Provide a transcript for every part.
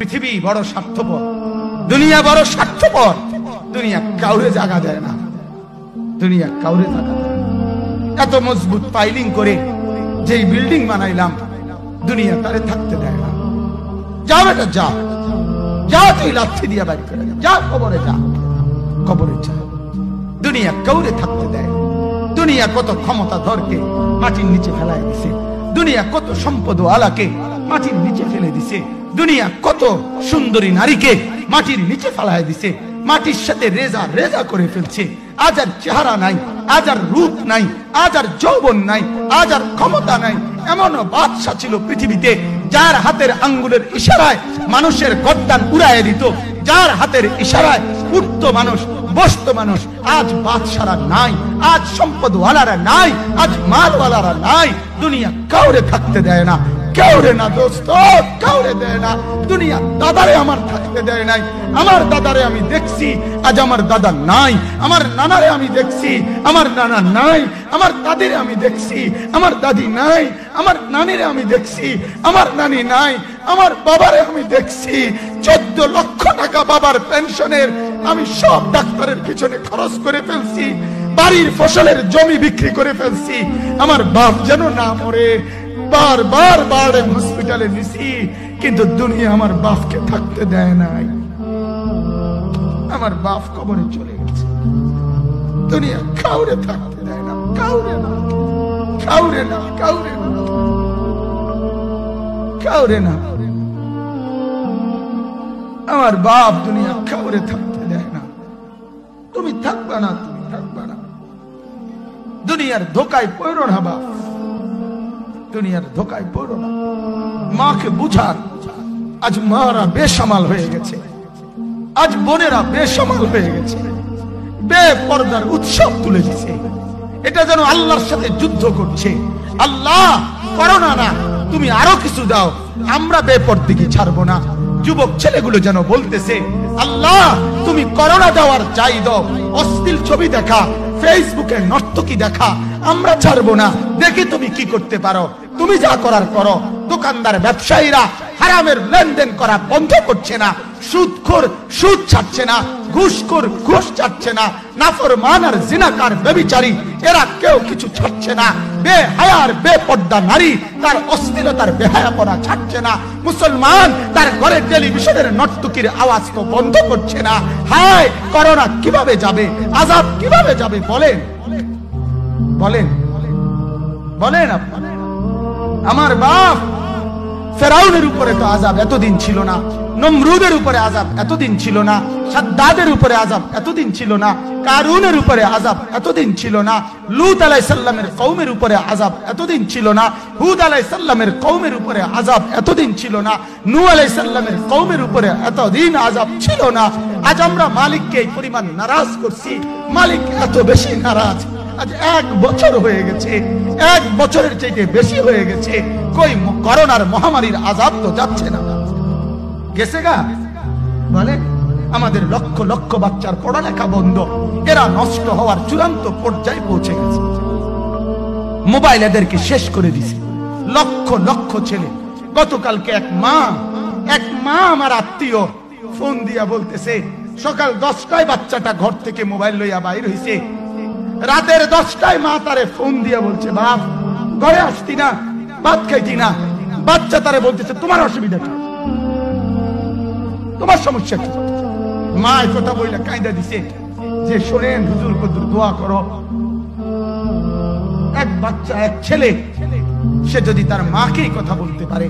পৃথিবী বড় স্বার্থপর, দুনিয়া বড় স্বার্থপর। দুনিয়া কাউরে জায়গা দেয় না, দুনিয়া কাউরে জায়গা দেয় না। এত মজবুত পাইলিং করে যেই বিল্ডিং বানাইলাম, দুনিয়া তারে থাকতে দেয় না। যা বেটা যা, যা তুই লাথি দিয়া বাড়ি করে যা, কবরে যা, কবরে যা। দুনিয়া কাউরে থাকতে দেয়। দুনিয়া কত ক্ষমতা ধরকে মাটির নিচে ফেলাই দিছে, দুনিয়া কত সম্পদ আলাকে মাটির নিচে ফেলে দিছে, দুনিয়া কত সুন্দরী নারীকে মাটির নিচে ফেলাই দিছে, মাটির সাথে রেজা রেজা করে ফেলছে। আজ আর চেহারা নাই, আজ আর রূপ নাই, আজ আর যৌবন নাই, আজ আর ক্ষমতা নাই। এমন বাদশা ছিল পৃথিবীতে যার হাতের আঙ্গুলের ইশারায় মানুষের গর্দান উড়াইয়ে দিত, যার হাতের ইশারায় উঠত মানুষ, বসত মানুষ। আজ বাদশারা নাই, আজ সম্পদওয়ালারা নাই, আজ মালওয়ালারা নাই। দুনিয়া কাউরে থাকতে দেয় না, কাউরে না দোস্ত, কাউরে দেয় না। দুনিয়া দাদারে আমার থাকতে দেয় নাই। আমার দাদারে আমি দেখছি, আজ আমার দাদা নাই। আমার নানারে আমি দেখছি, আমার নানা নাই। আমার দাদিরে আমি দেখছি, আমার দাদি নাই। আমার নানিরে আমি দেখছি, আমার নানি নাই। আমার বাবারে আমি দেখছি, 14 লক্ষ টাকা বাবার পেনশনের আমি সব ডাক্তারের পিছনে খরচ করে ফেলছি, বাড়ির ফসলের জমি বিক্রি করে ফেলছি। আমার বাপ যেন না মরে বারবার বারে হসপিটালে নিছি, কিন্তু দুনিয়া আমার বাপকে থাকতে দেয় নাই। আমার বাপ কবরে চলে গেছে, দুনিয়া কাউরে থাকতে দেয় না, কাউরে না, কাউরে না, কাউরে না, কাউরে না। আমার বাপ দুনিয়া কাউরে থাকতে দেয় না। তুমি থাকবা না, তুমি থাকবা না। দুনিয়ার ধোকায় পড়ো না বাপ, দুনিয়ার ধোকায় পড়ো না। মাকে বুঝার, আজ মারা বেসামাল হয়ে গেছে, আজ বোনেরা বেসামাল হয়ে গেছে, বেপরদার উৎসব তুলে দিছে। এটা যেন আল্লাহর সাথে যুদ্ধ করছে। আল্লাহ করোনা না, তুমি আরো কিছু দাও, আমরা বেপরদিকে ছাড়বো না। যুবক ছেলেগুলো যেন বলতেছে, আল্লাহ তুমি করোনা দেওয়ার চাই দাও, অশ্লীল ছবি দেখা, ফেসবুকে নর্তকী দেখা আমরা ছাড়বো না। দেখি তুমি কি করতে পারো, তুমি যা করার করো। দোকানদার ব্যবসায়ীরা হারামের লেনদেন করা বন্ধ করছে না, সুদখোর সুদ ছাড়ছে না, ঘুষখোর ঘুষ ছাড়ছে না, নাফরমান আর জিনাকার ব্যভিচারী এরা কেউ কিছু ছাড়ছে না। বেহায়ার বেপর্দা নারী তার অশ্লীলতার বেহায়াপনা ছাড়ছে না। মুসলমান তার ঘরে টেলিভিশনের নর্তকীর আওয়াজ তো বন্ধ করছে না। হায় করোনা কিভাবে যাবে, আযাব কিভাবে যাবে বলেন, বলেন, বলেন আপনারা। আমার বাপ ফেরাউনের উপরে তো আযাব এতদিন ছিল না, নমরুদের উপরে আযাব এতদিন ছিল না, সাদ্দাদের উপরে আযাব এতদিন ছিল না, কারুনের উপরে আযাব এতদিন ছিল না, লূত আলাইহিস সালামের কওমের উপরে আযাব এতদিন ছিল না, হুদ আলাইহিস সালামের কওমের উপরে আযাব এতদিন ছিল না, নূহ আলাইহিস সালামের কওমের উপরে এতদিন আযাব ছিল না। আজ আমরা মালিককে এই পরিমাণ নারাজ করছি, মালিক এত বেশি নারাজ। আজ 1 বছর হয়ে গেছে, 1 বছরের চাইতে বেশি হয়ে গেছে, কই করোনার মহামারীর আযাব তো যাচ্ছে না, গেছে গা বলে। আমাদের লক্ষ লক্ষ বাচ্চার পড়ালেখা বন্ধ, এরা নষ্ট হওয়ার চূড়ান্ত পর্যায়ে পৌঁছে গেছে। মোবাইল এদেরকে শেষ করে দিছে, লক্ষ লক্ষ ছেলে। গতকালকে এক মা আমার আত্মীয় ফোন দিয়া বলতেছে, সকাল 10টায় বাচ্চাটা ঘর থেকে মোবাইল লইয়া বাইর হইছে, রাতের 10টায় মা তারে ফোন দিয়া বলছে, বাপ ঘরে আসতি না, ভাত খাইতি না। বাচ্চা তারে বলতেছে, তোমার অসুবিধা কি, তোমার সমস্যা কি? মা এই কথা বইলা কাঁদা দিছে যে, শোনেন হুজুর কদ্দুর দোয়া করো। এক বাচ্চা, এক ছেলে, সে যদি তার মাকেই কথা বলতে পারে,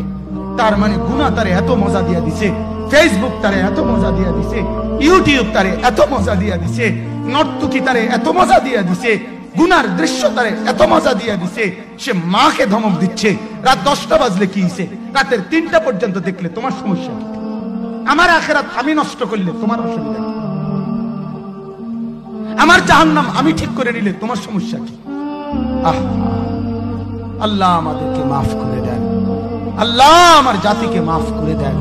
তার মানে গুনাহ তারে এত মজা দিয়া দিছে, ফেসবুক তারে এত মজা দিয়া দিছে, ইউটিউব তারে এত মজা দিয়া দিছে, নর্তকী তারে এত মজা দিয়া দিছে, গুনার দৃশ্য তারে এত মজা দিয়া দিছে, সে মাকে ধমক দিচ্ছে। রাত 10টা বাজলে কি হইছে, রাতের 3টা পর্যন্ত দেখলে তোমার সমস্যা কি? আমার আখিরাত আমি নষ্ট করলে তোমার অসুবিধা কি? আমার জাহান্নাম আমি ঠিক করে নিলে তোমার সমস্যা কি? আল্লাহ আমাদেরকে মাফ করে দেন, আল্লাহ আমার জাতিকে মাফ করে দেন।